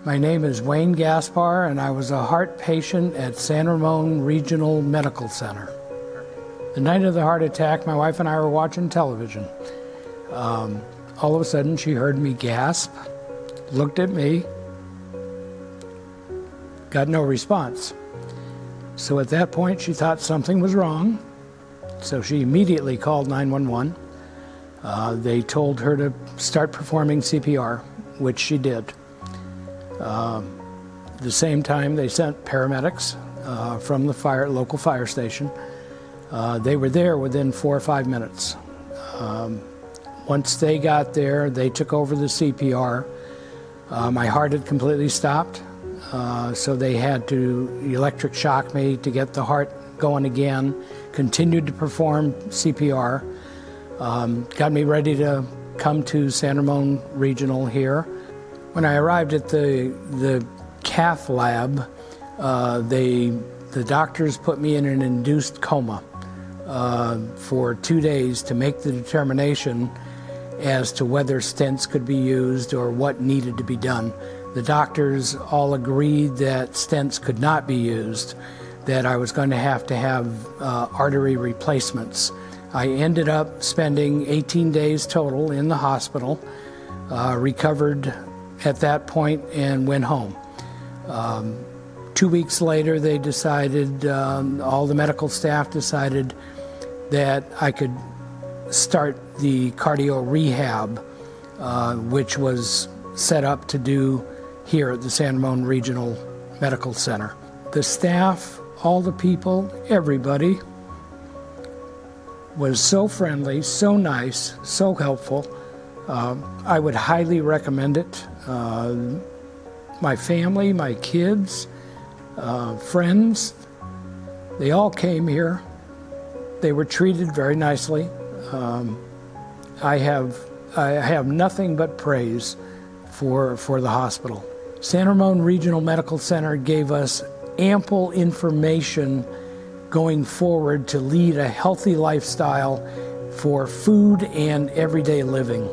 My name is Wayne Gaspar, and I was a heart patient at San Ramon Regional Medical Center. The night of the heart attack, my wife and I were watching television. All of a sudden, she heard me gasp, looked at me, got no response. So at that point, she thought something was wrong, so she immediately called 911. They told her to start performing CPR, which she did. At the same time, they sent paramedics from the local fire station. They were there within 4 or 5 minutes. Once they got there, they took over the CPR. My heart had completely stopped, so they had to electric shock me to get the heart going again, continued to perform CPR, got me ready to come to San Ramon Regional here. When I arrived at the cath lab, the doctors put me in an induced coma for 2 days to make the determination as to whether stents could be used or what needed to be done. The doctors all agreed that stents could not be used, that I was going to have artery replacements. I ended up spending 18 days total in the hospital, recovered at that point and went home. 2 weeks later, they decided, all the medical staff decided that I could start the cardio rehab, which was set up to do here at the San Ramon Regional Medical Center. The staff, all the people, everybody was so friendly, so nice, so helpful. I would highly recommend it. My family, my kids, friends, they all came here. They were treated very nicely. I have nothing but praise for the hospital. San Ramon Regional Medical Center gave us ample information going forward to lead a healthy lifestyle for food and everyday living.